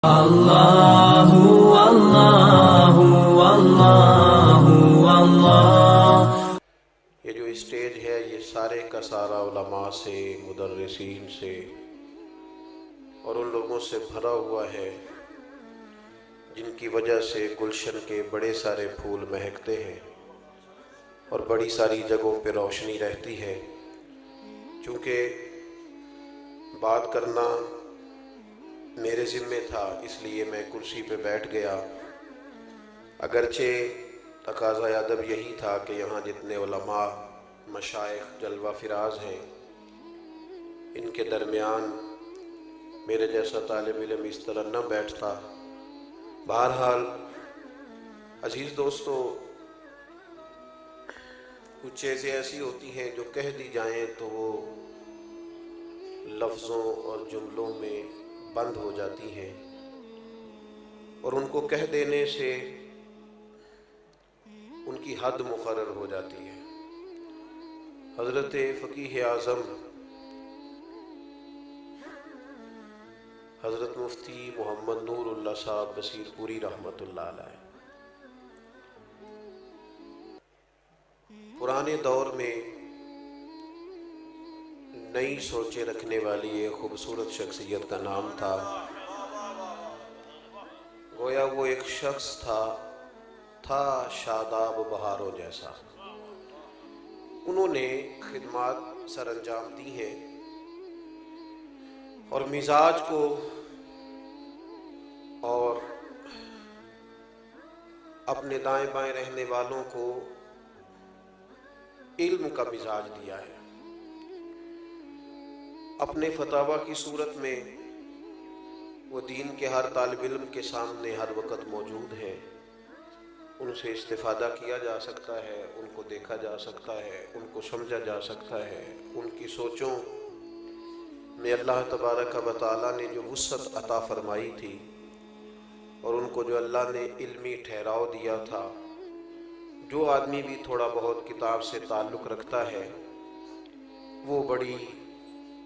اللہ اللہ اللہ اللہ۔ یہ جو اسٹیج ہے یہ سارے کا سارا علماء سے، مدرسین سے اور ان لوگوں سے بھرا ہوا ہے جن کی وجہ سے گلشن کے بڑے سارے پھول مہکتے ہیں اور بڑی ساری جگہوں پہ روشنی رہتی ہے۔ چونکہ بات کرنا میرے ذمے تھا اس لیے میں کرسی پہ بیٹھ گیا، اگرچہ تقاضۂ ادب یہی تھا کہ یہاں جتنے علماء، مشائخ، جلوہ فراز ہیں ان کے درمیان میرے جیسا طالب علم اس طرح نہ بیٹھتا۔ بہرحال عزیز دوستو، کچھ چیزیں ایسی ہوتی ہیں جو کہہ دی جائیں تو وہ لفظوں اور جملوں میں بند ہو جاتی ہیں، اور ان کو کہہ دینے سے ان کی حد مقرر ہو جاتی ہے۔ حضرت فقیہ اعظم حضرت مفتی محمد نور اللہ صاحب بصیر پوری رحمۃ اللہ علیہ پرانے دور میں نئی سوچیں رکھنے والی ایک خوبصورت شخصیت کا نام تھا۔ گویا وہ ایک شخص تھا شاداب بہاروں جیسا۔ انہوں نے خدمات سر انجام دی ہیں اور مزاج کو اور اپنے دائیں بائیں رہنے والوں کو علم کا مزاج دیا ہے۔ اپنے فتاویٰ کی صورت میں وہ دین کے ہر طالب علم کے سامنے ہر وقت موجود ہے، ان سے استفادہ کیا جا سکتا ہے، ان کو دیکھا جا سکتا ہے، ان کو سمجھا جا سکتا ہے۔ ان کی سوچوں میں اللہ تبارک و تعالیٰ نے جو وسعت عطا فرمائی تھی اور ان کو جو اللہ نے علمی ٹھہراؤ دیا تھا، جو آدمی بھی تھوڑا بہت کتاب سے تعلق رکھتا ہے وہ بڑی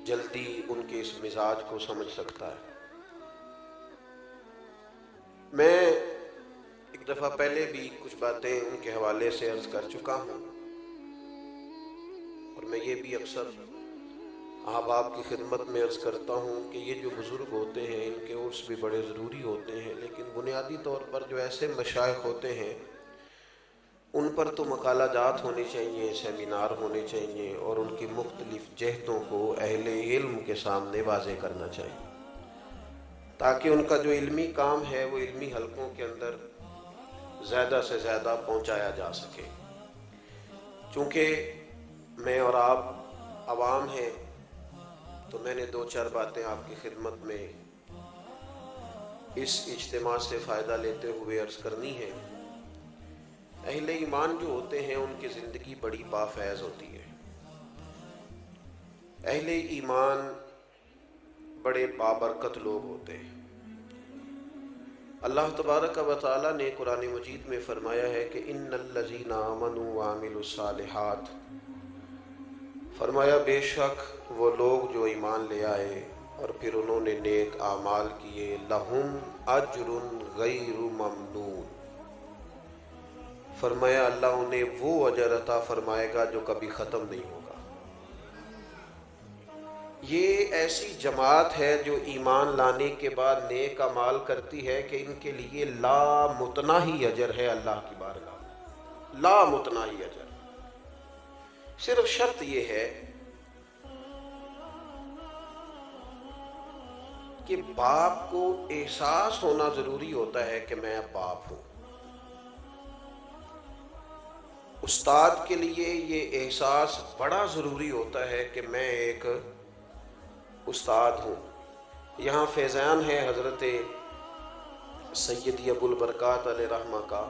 جلدی ان کے اس مزاج کو سمجھ سکتا ہے۔ میں ایک دفعہ پہلے بھی کچھ باتیں ان کے حوالے سے عرض کر چکا ہوں، اور میں یہ بھی اکثر آپ کی خدمت میں عرض کرتا ہوں کہ یہ جو بزرگ ہوتے ہیں ان کے عرس بھی بڑے ضروری ہوتے ہیں، لیکن بنیادی طور پر جو ایسے مشائخ ہوتے ہیں ان پر تو مقالہ جات ہونی چاہیے، سیمینار ہونے چاہیے، اور ان کی مختلف جہتوں کو اہل علم کے سامنے واضح کرنا چاہیے تاکہ ان کا جو علمی کام ہے وہ علمی حلقوں کے اندر زیادہ سے زیادہ پہنچایا جا سکے۔ چونکہ میں اور آپ عوام ہیں تو میں نے دو چار باتیں آپ کی خدمت میں اس اجتماع سے فائدہ لیتے ہوئے عرض کرنی ہے۔ اہل ایمان جو ہوتے ہیں ان کی زندگی بڑی بافیض ہوتی ہے۔ اہل ایمان بڑے بابرکت لوگ ہوتے ہیں۔ اللہ تبارک و تعالیٰ نے قرآن مجید میں فرمایا ہے کہ ان الذین آمنوا وعملوا الصالحات، فرمایا بے شک وہ لوگ جو ایمان لے آئے اور پھر انہوں نے نیک اعمال کیے، لہم اجر غیر ممنون، فرمایا اللہ انہیں وہ اجر عطا فرمائے گا جو کبھی ختم نہیں ہوگا۔ یہ ایسی جماعت ہے جو ایمان لانے کے بعد نیک اعمال کرتی ہے کہ ان کے لیے لا متناہی اجر ہے اللہ کی بارگاہ میں، لا متناہی اجر۔ صرف شرط یہ ہے کہ باپ کو احساس ہونا ضروری ہوتا ہے کہ میں اب باپ ہوں۔ استاد کے لیے یہ احساس بڑا ضروری ہوتا ہے کہ میں ایک استاد ہوں۔ یہاں فیضان ہے حضرت سیدی ابو البرکات علیہ رحمہ کا۔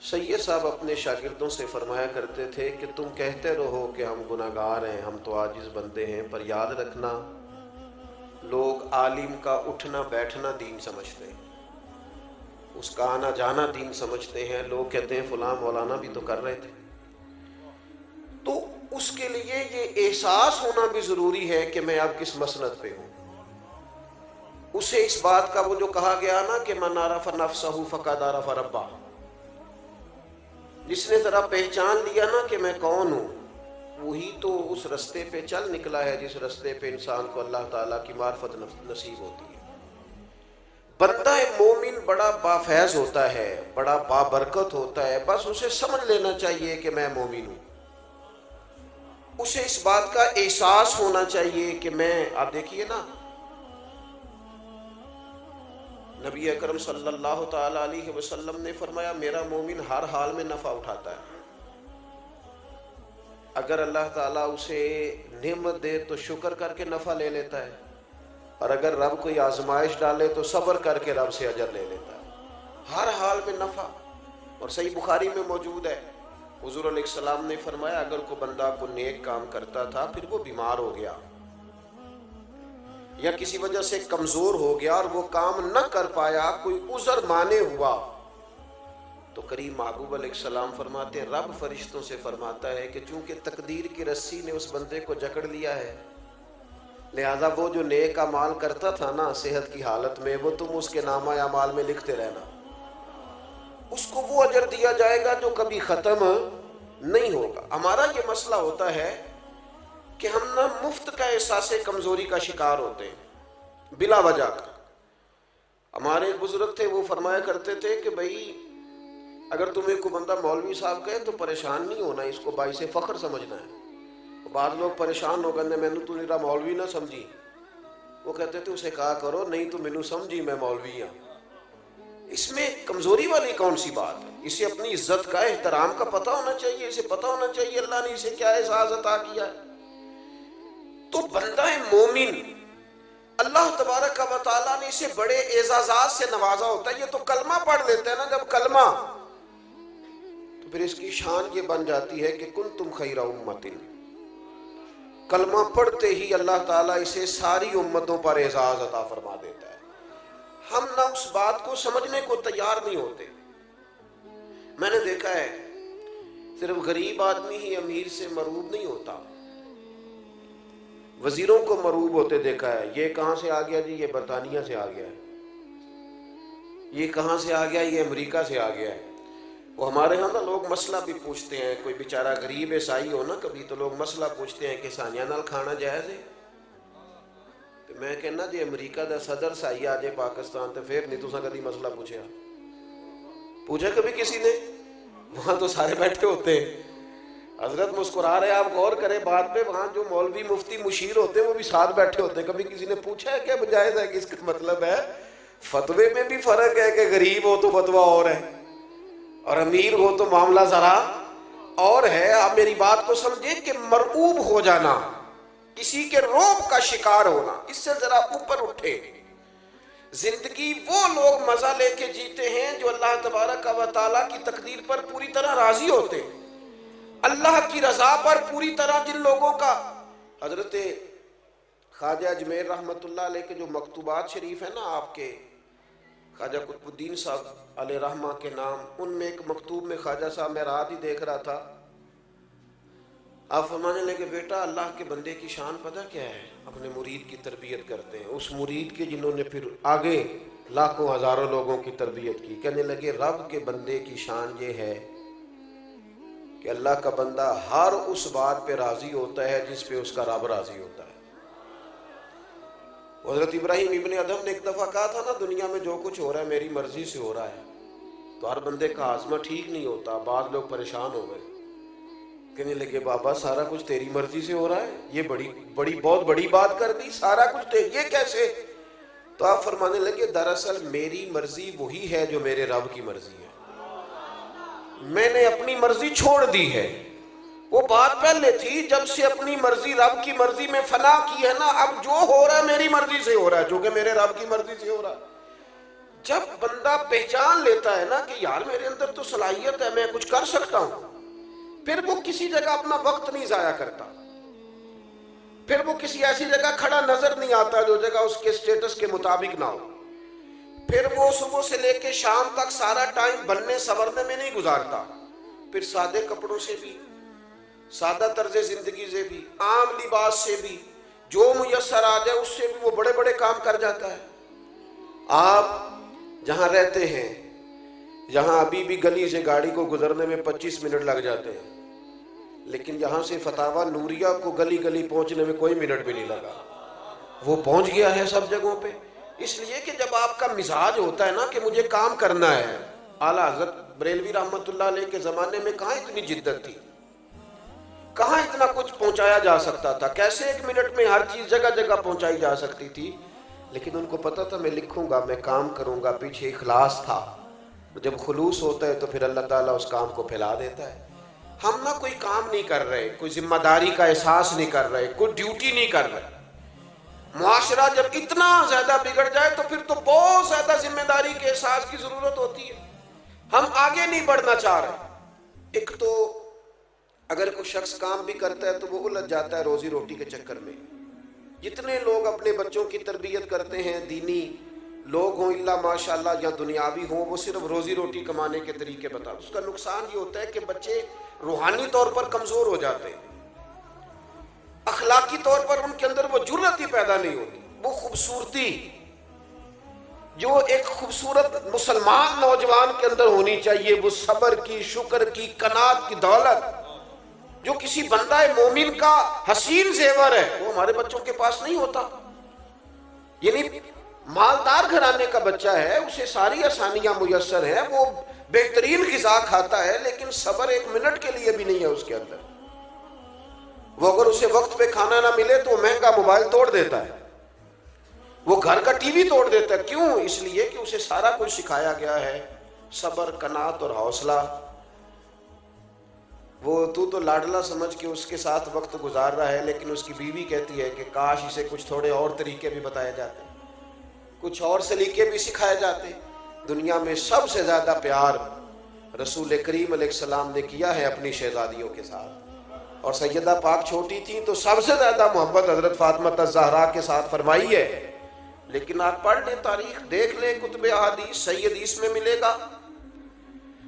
سید صاحب اپنے شاگردوں سے فرمایا کرتے تھے کہ تم کہتے رہو کہ ہم گناہگار ہیں، ہم تو عاجز بندے ہیں، پر یاد رکھنا لوگ عالم کا اٹھنا بیٹھنا دین سمجھتے ہیں، اس کا آنا جانا دین سمجھتے ہیں۔ لوگ کہتے ہیں فلاں مولانا بھی تو کر رہے تھے، تو اس کے لیے یہ احساس ہونا بھی ضروری ہے کہ میں اب کس مسند پہ ہوں۔ اسے اس بات کا وہ جو کہا گیا نا کہ من عرف نفسہ فقد عرف ربہ، جس نے ذرا پہچان لیا نا کہ میں کون ہوں، وہی تو اس رستے پہ چل نکلا ہے جس رستے پہ انسان کو اللہ تعالیٰ کی معرفت نصیب ہوتی ہے۔ بندہ مومن بڑا بافیض ہوتا ہے، بڑا بابرکت ہوتا ہے، بس اسے سمجھ لینا چاہیے کہ میں مومن ہوں۔ اسے اس بات کا احساس ہونا چاہیے کہ میں، آپ دیکھیے نا نبی اکرم صلی اللہ تعالی علیہ وسلم نے فرمایا میرا مومن ہر حال میں نفع اٹھاتا ہے۔ اگر اللہ تعالیٰ اسے نعمت دے تو شکر کر کے نفع لے لیتا ہے، اور اگر رب کوئی آزمائش ڈالے تو صبر کر کے رب سے اجر لے لیتا ہے۔ ہر حال میں نفع۔ اور صحیح بخاری میں موجود ہے، حضور علیہ السلام نے فرمایا اگر کوئی بندہ کو نیک کام کرتا تھا پھر وہ بیمار ہو گیا یا کسی وجہ سے کمزور ہو گیا اور وہ کام نہ کر پایا، کوئی عذر مانے ہوا، تو کریم محبوب علیہ السلام فرماتے ہیں رب فرشتوں سے فرماتا ہے کہ چونکہ تقدیر کی رسی نے اس بندے کو جکڑ لیا ہے، لہذا وہ جو نیک اعمال کرتا تھا نا صحت کی حالت میں، وہ تم اس کے نامہ اعمال میں لکھتے رہنا، اس کو وہ اجر دیا جائے گا جو کبھی ختم نہیں ہوگا۔ ہمارا یہ مسئلہ ہوتا ہے کہ ہم نہ مفت کا احساس کمزوری کا شکار ہوتے ہیں بلا وجہ کا۔ ہمارے ایک بزرگ تھے، وہ فرمایا کرتے تھے کہ بھائی اگر تمہیں کوئی بندہ مولوی صاحب کہے تو پریشان نہیں ہونا، اس کو باعث فخر سمجھنا ہے۔ بعض لوگ پریشان ہو گئے میں نے تو میرا مولوی نہ سمجھی، وہ کہتے تھے اسے کہا کرو نہیں تو مینوں سمجھی میں مولوی ہوں۔ اس میں کمزوری والی کون سی بات ہے؟ اسے اپنی عزت کا احترام کا پتہ ہونا چاہیے، اسے پتہ ہونا چاہیے اللہ نے اسے کیا اعزاز عطا کیا ہے۔ تو بندہ مومن اللہ تبارک و تعالیٰ نے اسے بڑے اعزازات سے نوازا ہوتا ہے۔ یہ تو کلمہ پڑھ لیتا ہے نا جب کلمہ، تو پھر اس کی شان یہ بن جاتی ہے کہ کنتم خیر امت، کلمہ پڑھتے ہی اللہ تعالیٰ اسے ساری امتوں پر اعزاز عطا فرما دیتا ہے۔ ہم نہ اس بات کو سمجھنے کو تیار نہیں ہوتے۔ میں نے دیکھا ہے صرف غریب آدمی ہی امیر سے مرعوب نہیں ہوتا، وزیروں کو مرعوب ہوتے دیکھا ہے۔ یہ کہاں سے آ گیا جی؟ یہ برطانیہ سے آ گیا ہے۔ یہ کہاں سے آ گیا؟ یہ امریکہ سے آ گیا ہے۔ وہ ہمارے ہاں نا لوگ مسئلہ بھی پوچھتے ہیں، کوئی بیچارہ غریب عیسائی ہو نا کبھی تو لوگ مسئلہ پوچھتے ہیں کہ سانیہ نال کھانا جائز ہے؟ تو میں کہنا جی امریکہ دا صدر سائی آ جائے پاکستان تو پھر نہیں تساں کبھی مسئلہ پوچھا کبھی کسی نے؟ وہاں تو سارے بیٹھے ہوتے ہیں، حضرت مسکرا رہے، آپ غور کریں بات پہ، وہاں جو مولوی مفتی مشیر ہوتے ہیں وہ بھی ساتھ بیٹھے ہوتے ہیں۔ کبھی کسی نے پوچھا ہے کیا جائز ہے؟ کہ اس کا مطلب ہے فتوے میں بھی فرق ہے کہ غریب ہو تو فتویٰ اور ہے اور امیر ہو تو معاملہ ذرا اور ہے۔ آپ میری بات کو سمجھیں کہ مرعوب ہو جانا، کسی کے رعب کا شکار ہونا، اس سے ذرا اوپر اٹھے۔ زندگی وہ لوگ مزہ لے کے جیتے ہیں جو اللہ تبارک و تعالیٰ کی تقدیر پر پوری طرح راضی ہوتے ہیں، اللہ کی رضا پر پوری طرح جن لوگوں کا حضرت خواجہ اجمیر رحمت اللہ علیہ کے جو مکتوبات شریف ہیں نا آپ کے، خواجہ قطب الدین صاحب علیہ رحمہ کے نام، ان میں ایک مکتوب میں خواجہ صاحب میں رات ہی دیکھ رہا تھا، آپ فرمانے لگے بیٹا اللہ کے بندے کی شان پتہ کیا ہے؟ اپنے مرید کی تربیت کرتے ہیں، اس مرید کے جنہوں نے پھر آگے لاکھوں ہزاروں لوگوں کی تربیت کی، کہنے لگے رب کے بندے کی شان یہ ہے کہ اللہ کا بندہ ہر اس بات پہ راضی ہوتا ہے جس پہ اس کا رب راضی ہوتا ہے۔ حضرت ابراہیم ابن ادہم نے ایک دفعہ کہا تھا نا دنیا میں جو کچھ ہو رہا ہے میری مرضی سے ہو رہا ہے، تو ہر بندے کا ہاضمہ ٹھیک نہیں ہوتا، بعض لوگ پریشان ہو گئے، کہنے لگے بابا سارا کچھ تیری مرضی سے ہو رہا ہے؟ یہ بہت بڑی بات کر دی، سارا کچھ یہ کیسے؟ تو آپ فرمانے لگے دراصل میری مرضی وہی ہے جو میرے رب کی مرضی ہے، میں نے اپنی مرضی چھوڑ دی ہے۔ وہ بات پہلے تھی جب سے اپنی مرضی رب کی مرضی میں فنا کی ہے نا، اب جو ہو رہا ہے میری مرضی سے ہو رہا ہے، جو کہ میرے رب کی مرضی سے ہو رہا ہے۔ جب بندہ پہچان لیتا ہے نا کہ یار میرے اندر تو صلاحیت ہے، میں کچھ کر سکتا ہوں، پھر وہ کسی جگہ اپنا وقت نہیں ضائع کرتا، پھر وہ کسی ایسی جگہ کھڑا نظر نہیں آتا جو جگہ اس کے سٹیٹس کے مطابق نہ ہو، پھر وہ صبح سے لے کے شام تک سارا ٹائم بننے سنورنے میں نہیں گزارتا، پھر سادے کپڑوں سے بھی، سادہ طرز زندگی سے بھی، عام لباس سے بھی، جو میسر آ جائے اس سے بھی وہ بڑے بڑے کام کر جاتا ہے۔ آپ جہاں رہتے ہیں، یہاں ابھی بھی گلی سے گاڑی کو گزرنے میں 25 منٹ لگ جاتے ہیں، لیکن یہاں سے فتاوی نوریہ کو گلی گلی پہنچنے میں کوئی منٹ بھی نہیں لگا، وہ پہنچ گیا ہے سب جگہوں پہ۔ اس لیے کہ جب آپ کا مزاج ہوتا ہے نا کہ مجھے کام کرنا ہے۔ اعلیٰ حضرت بریلوی رحمۃ اللہ علیہ کے زمانے میں کہاں اتنی جدت تھی، کہاں اتنا کچھ پہنچایا جا سکتا تھا، کیسے 1 منٹ میں ہر چیز جگہ جگہ پہنچائی جا سکتی تھی، لیکن ان کو پتا تھا میں لکھوں گا، میں کام کروں گا، پیچھے اخلاص تھا۔ جب خلوص ہوتا ہے تو پھر اللہ تعالیٰ اس کام کو پھیلا دیتا ہے۔ ہم نہ کوئی کام نہیں کر رہے، کوئی ذمہ داری کا احساس نہیں کر رہے، کوئی ڈیوٹی نہیں کر رہے۔ معاشرہ جب اتنا زیادہ بگڑ جائے تو پھر تو بہت زیادہ ذمہ داری کے احساس کی ضرورت ہوتی ہے۔ ہم آگے نہیں بڑھنا چاہ رہے۔ ایک تو اگر کوئی شخص کام بھی کرتا ہے تو وہ الجھ جاتا ہے روزی روٹی کے چکر میں۔ جتنے لوگ اپنے بچوں کی تربیت کرتے ہیں، دینی لوگ ہوں الا ماشاءاللہ یا دنیاوی ہوں، وہ صرف روزی روٹی کمانے کے طریقے بتا۔ اس کا نقصان یہ ہوتا ہے کہ بچے روحانی طور پر کمزور ہو جاتے ہیں، اخلاقی طور پر ان کے اندر وہ جرأت ہی پیدا نہیں ہوتی، وہ خوبصورتی جو ایک خوبصورت مسلمان نوجوان کے اندر ہونی چاہیے، وہ صبر کی، شکر کی، قناعت کی دولت جو کسی بندہ مومن کا حسین زیور ہے، وہ ہمارے بچوں کے پاس نہیں ہوتا۔ یعنی مالدار گھرانے کا بچہ ہے، اسے ساری آسانیاں میسر ہیں، وہ بہترین غذا کھاتا ہے، لیکن صبر 1 منٹ کے لیے بھی نہیں ہے اس کے اندر۔ وہ اگر اسے وقت پہ کھانا نہ ملے تو وہ مہنگا موبائل توڑ دیتا ہے، وہ گھر کا ٹی وی توڑ دیتا ہے۔ کیوں؟ اس لیے کہ اسے سارا کچھ سکھایا گیا ہے، صبر، قناعت اور حوصلہ۔ وہ تو لاڈلا سمجھ کے اس کے ساتھ وقت گزار رہا ہے، لیکن اس کی بیوی کہتی ہے کہ کاش اسے کچھ تھوڑے اور طریقے بھی بتائے جاتے، کچھ اور سلیقے بھی سکھائے جاتے۔ دنیا میں سب سے زیادہ پیار رسول کریم علیہ السلام نے کیا ہے اپنی شہزادیوں کے ساتھ، اور سیدہ پاک چھوٹی تھیں تو سب سے زیادہ محبت حضرت فاطمہ الزہرا کے ساتھ فرمائی ہے۔ لیکن آپ پڑھ لیں تاریخ، دیکھ لیں کتب احادیث، صحیح حدیث میں ملے گا۔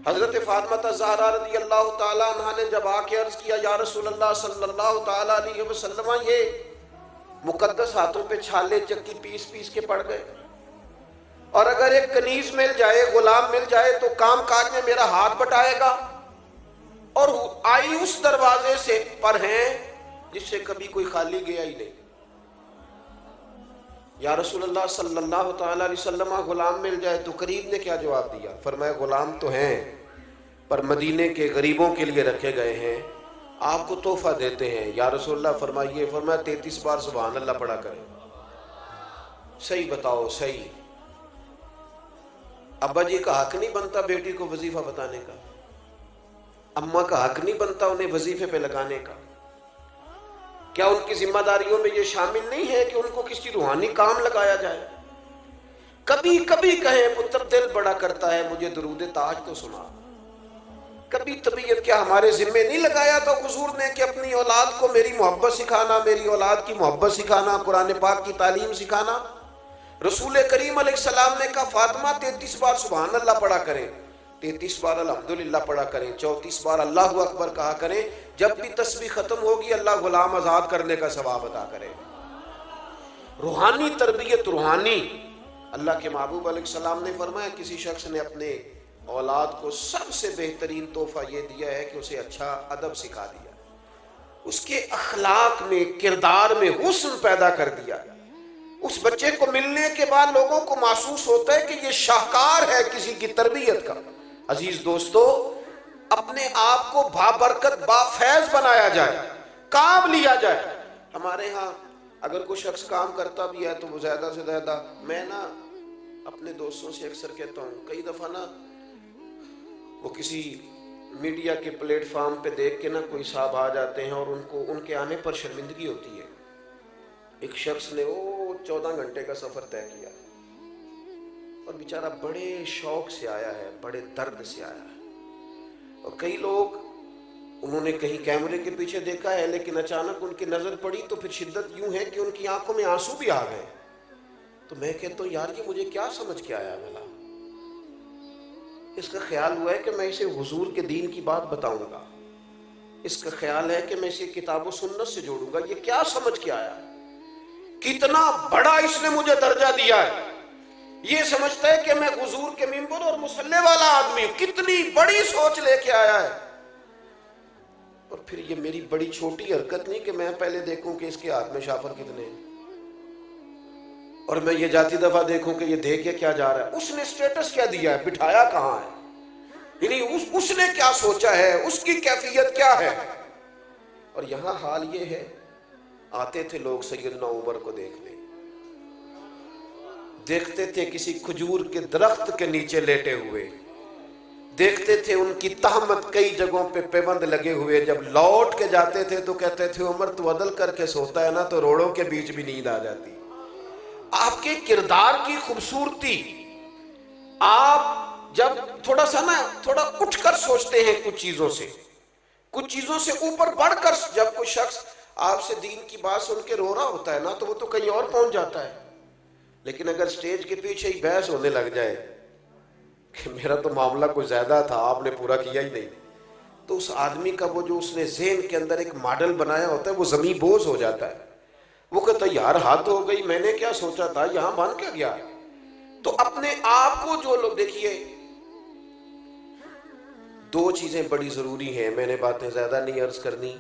حضرت فاطمہ الزہرا رضی اللہ تعالیٰ عنہ نے جب آ کے عرض کیا یا رسول اللہ صلی اللہ تعالیٰ علیہ وسلم، یہ مقدس ہاتھوں پہ چھالے چکی پیس پیس کے پڑ گئے، اور اگر ایک کنیز مل جائے، غلام مل جائے تو کام کاج میں میرا ہاتھ بٹائے گا، اور آئی اس دروازے سے پر ہیں جس سے کبھی کوئی خالی گیا ہی نہیں۔ یا رسول اللہ صلی اللہ تعالیٰ علیہ وسلم، غلام مل جائے تو قریب نے کیا جواب دیا؟ فرمایا غلام تو ہیں پر مدینے کے غریبوں کے لیے رکھے گئے ہیں، آپ کو تحفہ دیتے ہیں۔ یا رسول اللہ فرمائیے، فرمایا 33 بار سبحان اللہ پڑھا کریں۔ صحیح بتاؤ، صحیح ابا جی کا حق نہیں بنتا بیٹی کو وظیفہ بتانے کا، اماں کا حق نہیں بنتا انہیں وظیفے پہ لگانے کا؟ کیا ان کی ذمہ داریوں میں یہ شامل نہیں ہے کہ ان کو کسی روحانی کام لگایا جائے؟ کبھی کبھی کہیں پتر دل بڑا کرتا ہے مجھے درود تاج تو سنا۔ کبھی طبیعت کیا ہمارے ذمے نہیں لگایا تھا حضور نے کہ اپنی اولاد کو میری محبت سکھانا، میری اولاد کی محبت سکھانا، قرآن پاک کی تعلیم سکھانا؟ رسول کریم علیہ السلام نے کہا فاطمہ 33 بار سبحان اللہ پڑھا کریں، 33 بار الحمدللہ پڑھا کریں، 34 بار اللہ اکبر کہا کریں۔ جب بھی تسبیح ختم ہوگی اللہ غلام آزاد کرنے کا ثواب عطا کرے۔ روحانی تربیت، روحانی۔ اللہ کے محبوب علیہ السلام نے فرمایا کسی شخص نے اپنے اولاد کو سب سے بہترین تحفہ یہ دیا ہے کہ اسے اچھا ادب سکھا دیا، اس کے اخلاق میں، کردار میں حسن پیدا کر دیا۔ اس بچے کو ملنے کے بعد لوگوں کو محسوس ہوتا ہے کہ یہ شاہکار ہے کسی کی تربیت کا۔ عزیز دوستو، اپنے آپ کو بابرکت بافیض بنایا جائے، کام لیا جائے۔ ہمارے ہاں اگر کوئی شخص کام کرتا بھی ہے تو وہ زیادہ سے زیادہ، میں نا اپنے دوستوں سے اکثر کہتا ہوں، کئی دفعہ نا وہ کسی میڈیا کے پلیٹ فارم پہ دیکھ کے نا کوئی صاحب آ جاتے ہیں اور ان کے آنے پر شرمندگی ہوتی ہے۔ ایک شخص نے 14 گھنٹے کا سفر طے کیا اور بیچارہ بڑے شوق سے آیا ہے، بڑے درد سے آیا ہے، اور کئی لوگ انہوں نے کہیں کیمرے کے پیچھے دیکھا ہے لیکن اچانک ان کی نظر پڑی تو پھر شدت یوں ہے کہ ان کی آنکھوں میں آنسو بھی آ گئے۔ تو میں کہتا ہوں یار یہ مجھے کیا سمجھ کے آیا بھلا؟ اس کا خیال ہوا ہے کہ میں اسے حضور کے دین کی بات بتاؤں گا، اس کا خیال ہے کہ میں اسے کتاب و سنت سے جوڑوں گا، یہ کیا سمجھ کے آیا؟ کتنا بڑا اس نے مجھے درجہ دیا ہے یہ سمجھتا ہے کہ میں حضور کے منبر اور مصلی والا آدمی ہوں. کتنی بڑی سوچ لے کے آیا ہے. اور پھر یہ میری بڑی چھوٹی حرکت نہیں کہ میں پہلے دیکھوں کہ اس کے ہاتھ میں شافر کتنے ہیں اور میں یہ جاتی دفعہ دیکھوں کہ یہ دے کے کیا جا رہا ہے. اس نے سٹیٹس کیا دیا ہے, بٹھایا کہاں ہے, یعنی اس نے کیا سوچا ہے, اس کی کیفیت کیا ہے. اور یہاں حال یہ ہے, آتے تھے لوگ سیدنا عمر کو دیکھنے, دیکھتے تھے کسی کھجور کے درخت کے نیچے لیٹے ہوئے, دیکھتے تھے ان کی تہمت کئی جگہوں پہ پیوند لگے ہوئے. جب لوٹ کے جاتے تھے تو کہتے تھے عمر تو عدل کر کے سوتا ہے نا تو روڑوں کے بیچ بھی نیند آ جاتی. آپ کے کردار کی خوبصورتی, آپ جب تھوڑا اٹھ کر سوچتے ہیں کچھ چیزوں سے اوپر بڑھ کر, جب کوئی شخص آپ سے دین کی بات سن کے رو رہا ہوتا ہے نا تو وہ تو کہیں اور پہنچ جاتا ہے. لیکن اگر سٹیج کے پیچھے ہی بحث ہونے لگ جائے کہ میرا تو معاملہ کچھ زیادہ تھا, آپ نے پورا کیا ہی نہیں, تو اس آدمی کا وہ جو اس نے ذہن کے اندر ایک ماڈل بنایا ہوتا ہے وہ زمیں بوز ہو جاتا ہے. وہ کہتا ہے یار حد ہو گئی, میں نے کیا سوچا تھا, یہاں بن کیا گیا. تو اپنے آپ کو جو لوگ, دیکھیے دو چیزیں بڑی ضروری ہیں, میں نے باتیں زیادہ نہیں عرض کرنی,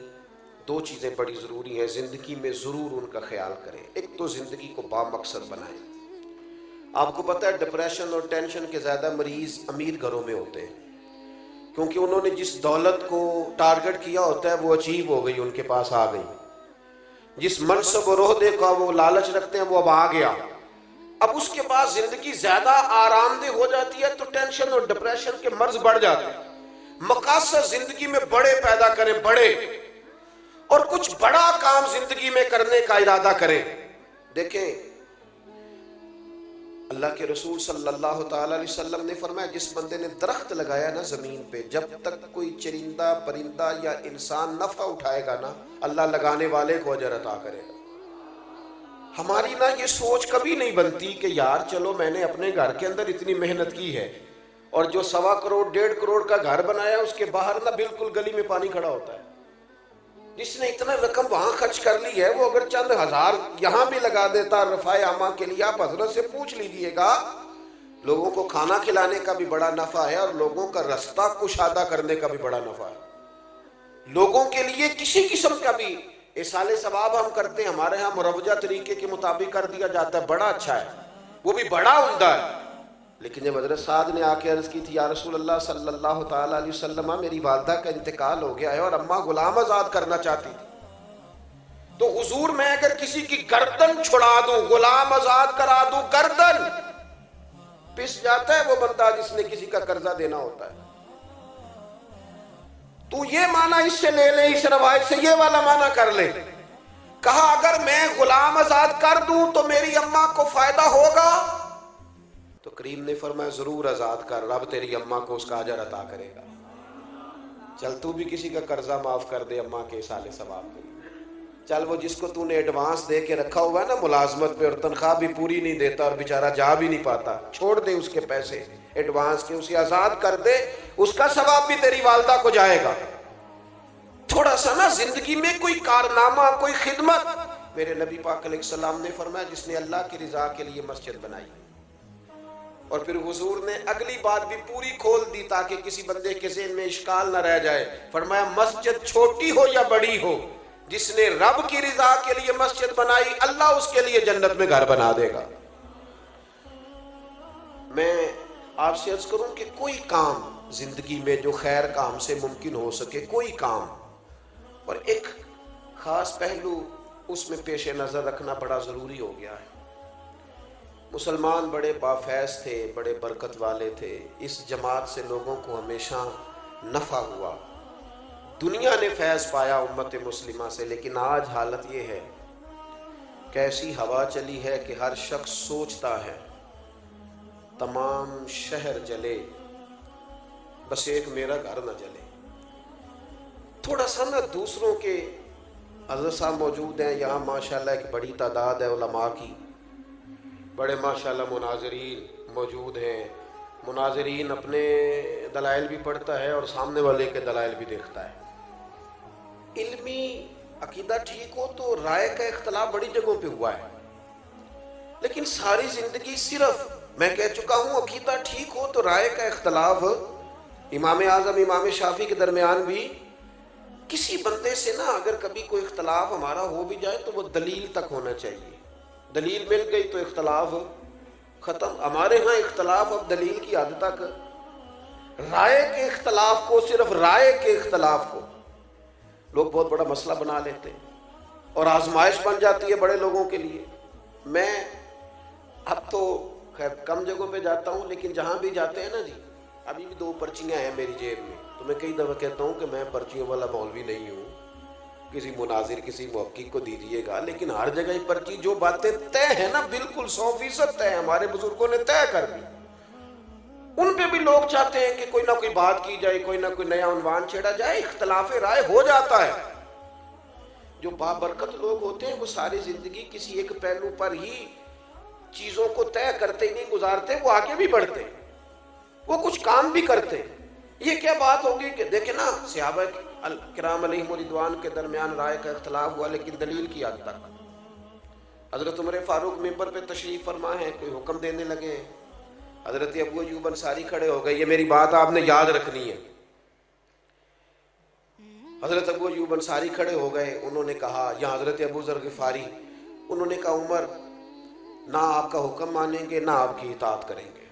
دو چیزیں بڑی ضروری ہیں زندگی میں, ضرور ان کا خیال کریں. ایک تو زندگی کو با مقصد بنائیں. آپ کو پتہ ہے ڈپریشن اور ٹینشن کے زیادہ مریض امیر گھروں میں ہوتے ہیں, کیونکہ انہوں نے جس دولت کو ٹارگٹ کیا ہوتا ہے وہ اچیو ہو گئی, ان کے پاس آ گئی. جس منصب اور عہدے کا وہ لالچ رکھتے ہیں وہ اب آ گیا. اب اس کے بعد زندگی زیادہ آرام دہ ہو جاتی ہے تو ٹینشن اور ڈپریشن کے مرض بڑھ جاتے ہیں. مقاصد زندگی میں بڑے پیدا کریں, بڑے, اور کچھ بڑا کام زندگی میں کرنے کا ارادہ کریں. دیکھیں اللہ کے رسول صلی اللہ تعالی علیہ وسلم نے فرمایا جس بندے نے درخت لگایا نا زمین پہ, جب تک کوئی چرندہ پرندہ یا انسان نفع اٹھائے گا نا اللہ لگانے والے کو اجر عطا کرے گا. ہماری نا یہ سوچ کبھی نہیں بنتی کہ یار چلو میں نے اپنے گھر کے اندر اتنی محنت کی ہے, اور جو 1.25 کروڑ 1.5 کروڑ کا گھر بنایا اس کے باہر نا بالکل گلی میں پانی کھڑا ہوتا ہے. جس نے اتنا رقم وہاں خرچ کر لی ہے وہ اگر چند ہزار یہاں بھی لگا دیتا رفع عامہ کے لیے, آپ حضرت سے پوچھ لیجئے گا, لوگوں کو کھانا کھلانے کا بھی بڑا نفع ہے اور لوگوں کا رستہ کشادہ کرنے کا بھی بڑا نفع ہے. لوگوں کے لیے کسی قسم کا بھی ایصال ثواب ہم کرتے ہیں, ہمارے ہاں مروجہ طریقے کے مطابق کر دیا جاتا ہے, بڑا اچھا ہے, وہ بھی بڑا عمدہ ہے. لیکن جب حضرت سعد نے آ کے عرض کی تھی یا رسول اللہ صلی اللہ تعالی علیہ وسلم میری والدہ کا انتقال ہو گیا ہے اور اماں غلام آزاد کرنا چاہتی تھی, تو حضور میں اگر کسی کی گردن چھڑا دوں, غلام آزاد کرا دوں, گردن پس جاتا ہے وہ بندہ جس نے کسی کا قرضہ دینا ہوتا ہے. تو یہ معنی اس سے لے لے, اس روایت سے یہ والا معنی کر لے. کہا اگر میں غلام آزاد کر دوں تو میری اماں کو فائدہ ہوگا, تو کریم نے فرمایا ضرور آزاد کر, رب تیری اماں کو اس کا اجر عطا کرے گا. چل تو بھی کسی کا قرضہ معاف کر دے اماں کے ایصال ثواب کے لیے. چل وہ جس کو تو نے ایڈوانس دے کے رکھا ہوا ہے نا ملازمت پہ اور تنخواہ بھی پوری نہیں دیتا اور بیچارہ جا بھی نہیں پاتا, چھوڑ دے اس کے پیسے ایڈوانس کے, اسے آزاد کر دے, اس کا ثواب بھی تیری والدہ کو جائے گا. تھوڑا سا نا زندگی میں کوئی کارنامہ, کوئی خدمت. میرے نبی پاک علیہ السلام نے فرمایا جس نے اللہ کی رضا کے لیے مسجد بنائی, اور پھر حضور نے اگلی بات بھی پوری کھول دی تاکہ کسی بندے کے ذہن میں اشکال نہ رہ جائے. فرمایا مسجد چھوٹی ہو یا بڑی ہو, جس نے رب کی رضا کے لیے مسجد بنائی اللہ اس کے لیے جنت میں گھر بنا دے گا. میں آپ سے عرض کروں کہ کوئی کام زندگی میں جو خیر کام سے ممکن ہو سکے, کوئی کام, اور ایک خاص پہلو اس میں پیش نظر رکھنا بڑا ضروری ہو گیا ہے. مسلمان بڑے بافیض تھے, بڑے برکت والے تھے, اس جماعت سے لوگوں کو ہمیشہ نفع ہوا, دنیا نے فیض پایا امت مسلمہ سے. لیکن آج حالت یہ ہے کہ ایسی ہوا چلی ہے کہ ہر شخص سوچتا ہے تمام شہر جلے بس ایک میرا گھر نہ جلے. تھوڑا سا نا دوسروں کے, حضرت صاحب موجود ہیں یہاں ماشاءاللہ, ایک بڑی تعداد ہے علماء کی, بڑے ماشاءاللہ مناظرین موجود ہیں. مناظرین اپنے دلائل بھی پڑھتا ہے اور سامنے والے کے دلائل بھی دیکھتا ہے. علمی عقیدہ ٹھیک ہو تو رائے کا اختلاف بڑی جگہوں پہ ہوا ہے, لیکن ساری زندگی صرف میں کہہ چکا ہوں عقیدہ ٹھیک ہو تو رائے کا اختلاف امام اعظم امام شافعی کے درمیان بھی کسی بندے سے نا اگر کبھی کوئی اختلاف ہمارا ہو بھی جائے تو وہ دلیل تک ہونا چاہیے. دلیل مل گئی تو اختلاف ختم. ہمارے ہاں اختلاف اب دلیل کی حد تک رائے کے اختلاف کو, صرف رائے کے اختلاف کو لوگ بہت بڑا مسئلہ بنا لیتے ہیں اور آزمائش بن جاتی ہے بڑے لوگوں کے لیے. میں اب تو خیر کم جگہوں پہ جاتا ہوں, لیکن جہاں بھی جاتے ہیں نا جی, ابھی بھی 2 پرچیاں ہیں میری جیب میں, تو میں کئی دفعہ کہتا ہوں کہ میں پرچیوں والا مولوی نہیں ہوں, کسی مناظر کسی محقق کو دیجیے گا, لیکن ہر جگہ پرچی جو باتیں طے ہیں نا بالکل 100% طے ہمارے بزرگوں نے طے کر دی, ان پہ بھی لوگ چاہتے ہیں کہ کوئی نہ کوئی بات کی جائے, کوئی نہ کوئی نیا عنوان چھیڑا جائے, اختلاف رائے ہو جاتا ہے. جو بابرکت لوگ ہوتے ہیں وہ ساری زندگی کسی ایک پہلو پر ہی چیزوں کو طے کرتے ہی نہیں گزارتے, وہ آگے بھی بڑھتے, وہ کچھ کام بھی کرتے. یہ کیا بات ہوگی کہ دیکھیں نا صحابہ کرام علیہم رضوان کے درمیان رائے کا اختلاف ہوا لیکن دلیل کی حد تک. حضرت عمر فاروق منبر پہ تشریف فرما ہے, کوئی حکم دینے لگے, حضرت ابو ایوب انصاری کھڑے ہو گئے, یہ میری بات آپ نے یاد رکھنی ہے. حضرت ابو ایوب انصاری کھڑے ہو گئے, انہوں نے کہا, یا حضرت ابو ذر غفاری, انہوں نے کہا عمر نہ آپ کا حکم مانیں گے نہ آپ کی اطاعت کریں گے.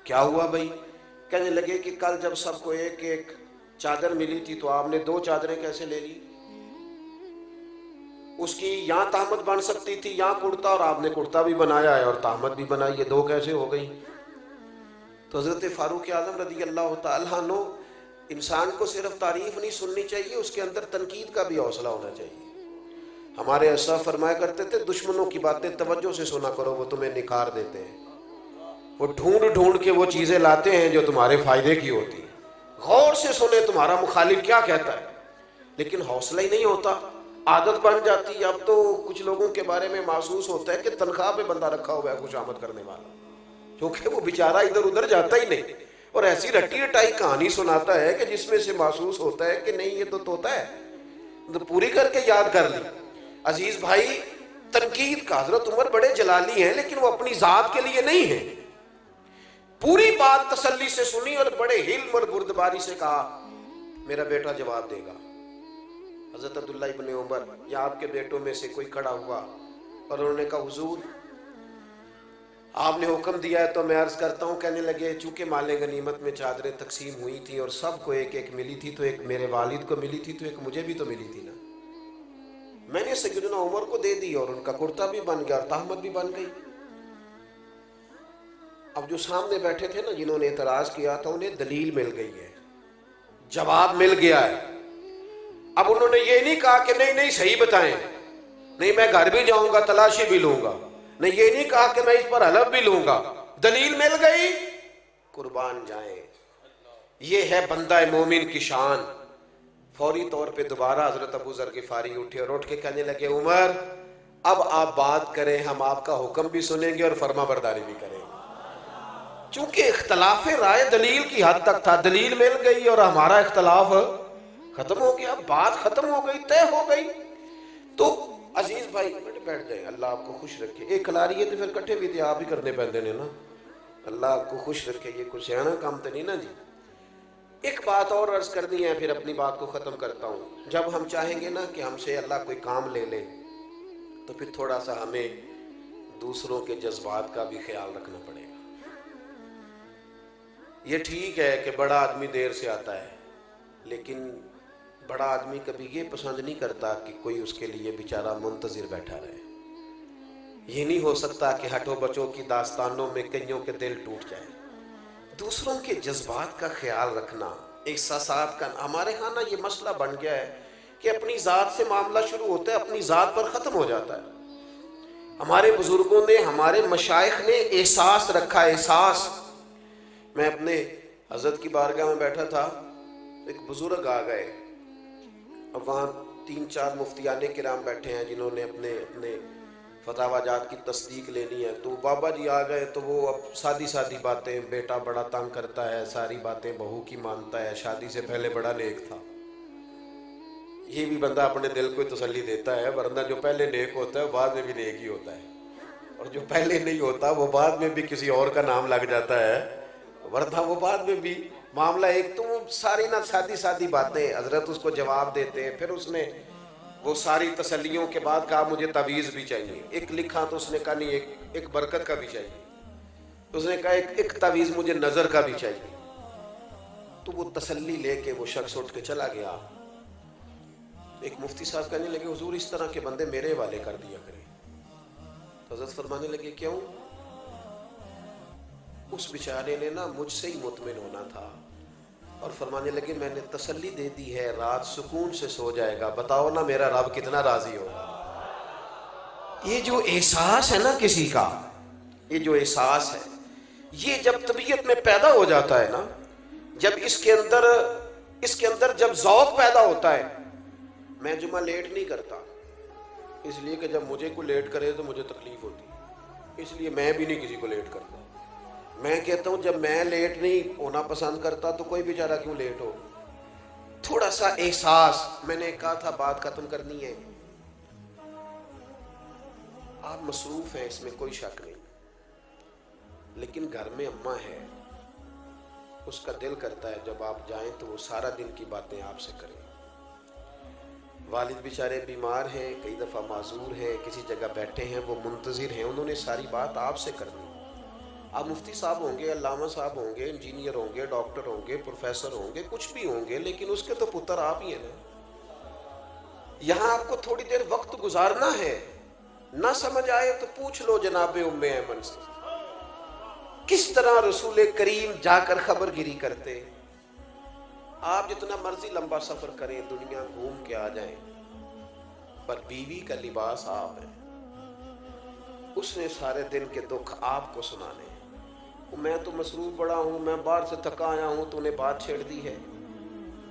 کیا ہوا بھائی؟ کہنے لگے کہ کل جب سب کو ایک ایک چادر ملی تھی تو آپ نے 2 چادریں کیسے لے لی؟ اس کی یہاں تہمت بن سکتی تھی یہاں کرتا, اور آپ نے کرتا بھی بنایا ہے اور تہمت بھی بنائی, یہ 2 کیسے ہو گئی؟ تو حضرت فاروق اعظم رضی اللہ تعالیٰ عنہ, انسان کو صرف تعریف نہیں سننی چاہیے, اس کے اندر تنقید کا بھی حوصلہ ہونا چاہیے. ہمارے اسلاف فرمایا کرتے تھے دشمنوں کی باتیں توجہ سے سنا کرو, وہ تمہیں نکھار دیتے ہیں, وہ ڈھونڈ ڈھونڈ کے وہ چیزیں لاتے ہیں جو تمہارے فائدے کی ہوتی. غور سے سنے تمہارا مخالف کیا کہتا ہے, لیکن حوصلہ ہی نہیں ہوتا, عادت بن جاتی ہے. اب تو کچھ لوگوں کے بارے میں محسوس ہوتا ہے کہ تنخواہ پہ بندہ رکھا ہوا ہے خوشامد کرنے والا, کیونکہ وہ بیچارہ ادھر ادھر جاتا ہی نہیں, اور ایسی رٹی رٹائی کہانی سناتا ہے کہ جس میں سے محسوس ہوتا ہے کہ نہیں یہ تو طوطا ہے, تو پوری کر کے یاد کر لی. عزیز بھائی, تنقید کا حضرت عمر بڑے جلالی ہیں لیکن وہ اپنی ذات کے لیے نہیں ہیں. پوری بات تسلی سے سنی اور بڑے علم اور بردباری سے کہا میرا بیٹا جواب دے گا. حضرت عبداللہ ابن عمر یا آپ کے بیٹوں میں سے کوئی کھڑا ہوا اور انہوں نے کہا حضور آپ نے حکم دیا ہے تو میں عرض کرتا ہوں. کہنے لگے چونکہ مال غنیمت میں چادریں تقسیم ہوئی تھیں اور سب کو ایک ایک ملی تھی, تو ایک میرے والد کو ملی تھی تو ایک مجھے بھی تو ملی تھی نا, میں نے سیدنا عمر کو دے دی اور ان کا کرتا بھی بن گیا اور تہمت بھی بن گئی. اب جو سامنے بیٹھے تھے نا جنہوں نے اعتراض کیا تھا انہیں دلیل مل گئی ہے, جواب مل گیا ہے. اب انہوں نے یہ نہیں کہا کہ نہیں صحیح بتائیں, نہیں میں گھر بھی جاؤں گا تلاشی بھی لوں گا, نہیں یہ نہیں کہا کہ میں اس پر حلف بھی لوں گا, دلیل مل گئی قربان جائیں. یہ ہے بندہ مومن کی شان. فوری طور پہ دوبارہ حضرت ابو ذر غفاری اٹھے اور اٹھ کے کہنے لگے عمر اب آپ بات کریں, ہم آپ کا حکم بھی سنیں گے اور فرما برداری بھی کریں گے. چونکہ اختلاف رائے دلیل کی حد تک تھا, دلیل مل گئی اور ہمارا اختلاف ختم ہو گیا, بات ختم ہو گئی, طے ہو گئی. تو عزیز بھائی بیٹھ جائیں, اللہ آپ کو خوش رکھے. ایک کھلاری ہے تو پھر کٹھے بھی تھے آپ ہی کرنے پہنتے نے نا, اللہ آپ کو خوش رکھے. یہ کچھ ہے نا کام تو نہیں نا جی. ایک بات اور عرض کر دی ہے پھر اپنی بات کو ختم کرتا ہوں. جب ہم چاہیں گے نا کہ ہم سے اللہ کوئی کام لے لے تو پھر تھوڑا سا ہمیں دوسروں کے جذبات کا بھی خیال رکھنا پڑے گا. یہ ٹھیک ہے کہ بڑا آدمی دیر سے آتا ہے, لیکن بڑا آدمی کبھی یہ پسند نہیں کرتا کہ کوئی اس کے لیے بیچارہ منتظر بیٹھا رہے. یہ نہیں ہو سکتا کہ ہٹو بچوں کی داستانوں میں کئیوں کے دل ٹوٹ جائے. دوسروں کے جذبات کا خیال رکھنا, احساسات کا, ہمارے ہاں نا یہ مسئلہ بن گیا ہے کہ اپنی ذات سے معاملہ شروع ہوتا ہے, اپنی ذات پر ختم ہو جاتا ہے. ہمارے بزرگوں نے, ہمارے مشائخ نے احساس رکھا, احساس. میں اپنے حضرت کی بارگاہ میں بیٹھا تھا, ایک بزرگ آ گئے, اب وہاں 3-4 مفتیان کرام بیٹھے ہیں جنہوں نے اپنے فتاوی جات کی تصدیق لینی ہے. تو بابا جی آ گئے تو وہ اب سادی باتیں, بیٹا بڑا تنگ کرتا ہے, ساری باتیں بہو کی مانتا ہے, شادی سے پہلے بڑا نیک تھا. یہ بھی بندہ اپنے دل کو تسلی دیتا ہے, ورنہ جو پہلے نیک ہوتا ہے بعد میں بھی نیک ہی ہوتا ہے. اور جو پہلے نہیں ہوتا وہ بعد میں بھی کسی اور کا نام لگ جاتا ہے، ورنہ وہ بعد میں بھی معاملہ ایک تو وہ ساری نہ سادی سادی باتیں حضرت اس کو جواب دیتے ہیں. پھر اس نے وہ ساری تسلیوں کے بعد کہا مجھے تعویذ بھی چاہیے. ایک لکھا تو اس نے کہا نہیں ایک برکت کا بھی چاہیے. اس نے کہا ایک تعویذ مجھے نظر کا بھی چاہیے. تو وہ تسلی لے کے وہ شخص اٹھ کے چلا گیا. ایک مفتی صاحب کہنے لگے حضور اس طرح کے بندے میرے حوالے کر دیا کریں. تو حضرت فرمانے لگے کیوں؟ اس بیچارے نے نا مجھ سے ہی مطمئن ہونا تھا. اور فرمانے لگے میں نے تسلی دے دی ہے رات سکون سے سو جائے گا. بتاؤ نا میرا رب کتنا راضی ہوگا. یہ جو احساس ہے نا کسی کا، یہ جو احساس ہے، یہ جب طبیعت میں پیدا ہو جاتا ہے نا، جب اس کے اندر جب ذوق پیدا ہوتا ہے. میں جمعہ لیٹ نہیں کرتا اس لیے کہ جب مجھے کوئی لیٹ کرے تو مجھے تکلیف ہوتی، اس لیے میں بھی نہیں کسی کو لیٹ کرتا. میں کہتا ہوں جب میں لیٹ نہیں ہونا پسند کرتا تو کوئی بیچارہ کیوں لیٹ ہو. تھوڑا سا احساس، میں نے کہا تھا بات ختم کرنی ہے. آپ مصروف ہیں اس میں کوئی شک نہیں، لیکن گھر میں اماں ہے، اس کا دل کرتا ہے جب آپ جائیں تو وہ سارا دن کی باتیں آپ سے کریں. والد بیچارے بیمار ہیں، کئی دفعہ معذور ہیں، کسی جگہ بیٹھے ہیں، وہ منتظر ہیں، انہوں نے ساری بات آپ سے کرنی. آپ مفتی صاحب ہوں گے، علامہ صاحب ہوں گے، انجینئر ہوں گے، ڈاکٹر ہوں گے، پروفیسر ہوں گے، کچھ بھی ہوں گے، لیکن اس کے تو پتر آپ ہی ہیں نا. یہاں آپ کو تھوڑی دیر وقت گزارنا ہے. نہ سمجھ آئے تو پوچھ لو جناب ام ایمن سے کس طرح رسول کریم جا کر خبر گیری کرتے. آپ جتنا مرضی لمبا سفر کریں، دنیا گھوم کے آ جائیں، پر بیوی کا لباس آپ ہے. اس نے سارے دن کے دکھ آپ کو سنانے. میں تو مصروف بڑا ہوں، میں باہر سے تھکا آیا ہوں، تو نے بات چھیڑ دی ہے.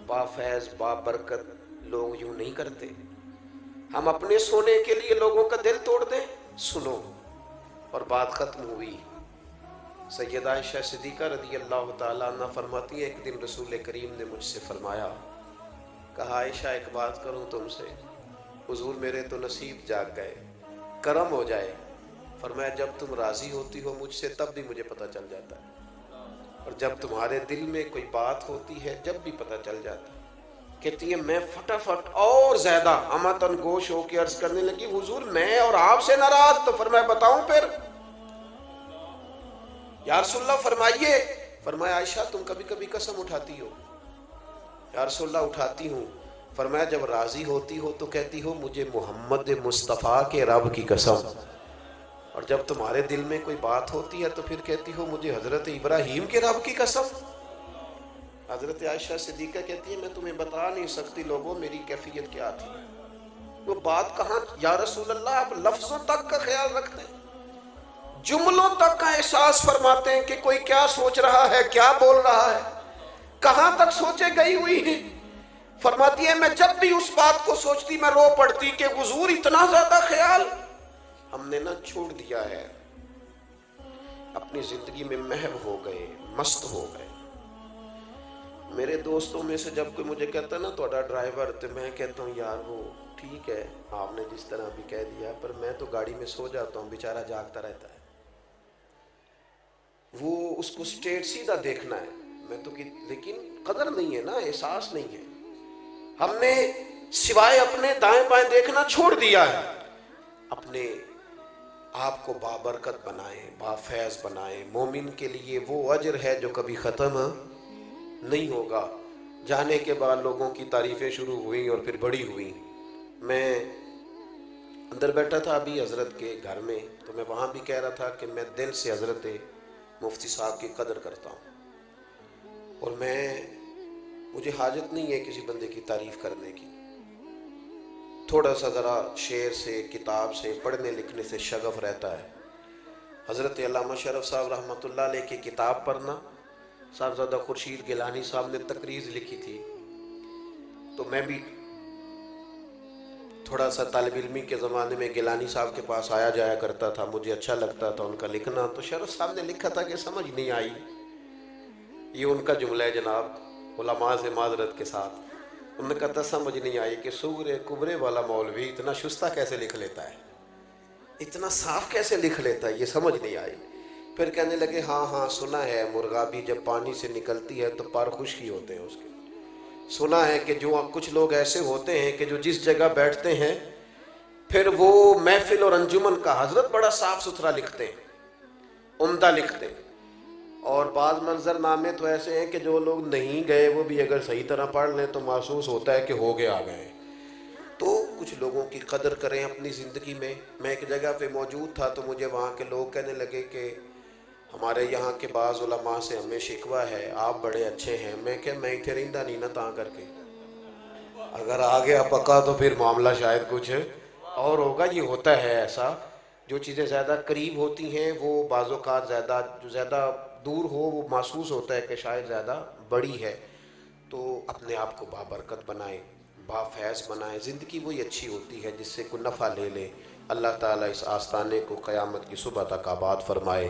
با فیض با برکت لوگ یوں نہیں کرتے. ہم اپنے سونے کے لیے لوگوں کا دل توڑ دیں. سنو. اور بات ختم ہوئی. سیدہ عائشہ صدیقہ رضی اللہ تعالیٰ عنہ فرماتی ہیں ایک دن رسول کریم نے مجھ سے فرمایا، کہا عائشہ ایک بات کروں تم سے. حضور میرے تو نصیب جاگ گئے، کرم ہو جائے. فرمایا جب تم راضی ہوتی ہو مجھ سے تب بھی مجھے پتہ چل جاتا ہے، اور جب تمہارے دل میں کوئی بات ہوتی ہے جب بھی پتہ چل جاتا ہے. کہتی ہے میں فٹافٹ اور زیادہ امتن گوش ہو کے عرض کرنے لگی حضور میں اور آپ سے ناراض. تو فرمایا بتاؤں پھر. یا رسول اللہ فرمائیے. فرمایا عائشہ تم کبھی کبھی قسم اٹھاتی ہو. یا رسول اللہ اٹھاتی ہوں. فرمایا جب راضی ہوتی ہو تو کہتی ہو مجھے محمد مصطفیٰ کے رب کی قسم، اور جب تمہارے دل میں کوئی بات ہوتی ہے تو پھر کہتی ہو مجھے حضرت ابراہیم کے رب کی قسم. حضرت عائشہ صدیقہ کہتی ہے میں تمہیں بتا نہیں سکتی لوگوں میری کیفیت کیا تھی. وہ بات کہاں یا رسول اللہ آپ لفظوں تک کا خیال رکھتے ہیں، جملوں تک کا احساس فرماتے ہیں کہ کوئی کیا سوچ رہا ہے، کیا بول رہا ہے، کہاں تک سوچے گئی ہوئی ہے. فرماتی ہے میں جب بھی اس بات کو سوچتی میں رو پڑتی کہ حضور اتنا زیادہ خیال ہم نے نہ چھوڑ دیا ہے، اپنی زندگی میں محو ہو گئے، مست ہو گئے. میرے دوستوں میں سے جب کوئی مجھے کہتا ہے نا تھوڑا ڈرائیور، تو میں کہتا ہوں یار وہ ٹھیک ہے آپ نے جس طرح بھی کہہ دیا، پر میں تو گاڑی میں سو جاتا ہوں، بیچارہ جاگتا رہتا ہے. وہ اس کو اسٹیٹ سیدھا دیکھنا ہے، میں تو لیکن قدر نہیں ہے نا، احساس نہیں ہے. ہم نے سوائے اپنے دائیں بائیں دیکھنا چھوڑ دیا ہے. اپنے آپ کو بابرکت بنائیں، بافیض بنائیں. مومن کے لیے وہ اجر ہے جو کبھی ختم نہیں ہوگا. جانے کے بعد لوگوں کی تعریفیں شروع ہوئیں اور پھر بڑی ہوئیں. میں اندر بیٹھا تھا ابھی حضرت کے گھر میں، تو میں وہاں بھی کہہ رہا تھا کہ میں دل سے حضرت مفتی صاحب کی قدر کرتا ہوں، اور مجھے حاجت نہیں ہے کسی بندے کی تعریف کرنے کی. تھوڑا سا ذرا شعر سے کتاب سے پڑھنے لکھنے سے شغف رہتا ہے. حضرت علامہ شرف صاحب رحمۃ اللہ علیہ کی کتاب پڑھنا، صاحبزادہ خورشید گیلانی صاحب نے تقریر لکھی تھی، تو میں بھی تھوڑا سا طالب علمی کے زمانے میں گیلانی صاحب کے پاس آیا جایا کرتا تھا، مجھے اچھا لگتا تھا ان کا لکھنا. تو شرف صاحب نے لکھا تھا کہ سمجھ نہیں آئی، یہ ان کا جملہ ہے جناب علماء سے معذرت کے ساتھ. انہوں نے کہا تھا سمجھ نہیں آئی کہ سورہ کبرے والا مولوی اتنا شستہ کیسے لکھ لیتا ہے. اتنا صاف کیسے لکھ لیتا ہے، یہ سمجھ نہیں آئی۔ پھر کہنے لگے ہاں ہاں سنا ہے مرغا بھی جب پانی سے نکلتی ہے تو پر خشکی ہوتے ہیں اس کے۔ سنا ہے کہ جو کچھ لوگ ایسے ہوتے ہیں کہ جو جس جگہ بیٹھتے ہیں پھر وہ محفل اور انجمن کا حضرت بڑا صاف ستھرا لکھتے ہیں، عمدہ لکھتے ہیں، اور بعض منظر نامے تو ایسے ہیں کہ جو لوگ نہیں گئے وہ بھی اگر صحیح طرح پڑھ لیں تو محسوس ہوتا ہے کہ ہو گیا آ گئے۔ تو کچھ لوگوں کی قدر کریں اپنی زندگی میں۔ میں ایک جگہ پہ موجود تھا تو مجھے وہاں کے لوگ کہنے لگے کہ ہمارے یہاں کے بعض علماء سے ہمیں شکوہ ہے، آپ بڑے اچھے ہیں۔ میں کہ میں اتنے رہندہ نہیں نہ تاں کر کے، اگر آ گیا پکا تو پھر معاملہ شاید کچھ اور ہوگا۔ یہ ہوتا ہے ایسا، جو چیزیں زیادہ قریب ہوتی ہیں وہ بعض اوقات زیادہ، جو زیادہ دور ہو وہ محسوس ہوتا ہے کہ شاید زیادہ بڑی ہے۔ تو اپنے آپ کو بابرکت بنائیں، بافیض بنائیں۔ زندگی وہی اچھی ہوتی ہے جس سے کوئی نفع لے لے۔ اللہ تعالیٰ اس آستانے کو قیامت کی صبح تک آباد فرمائے۔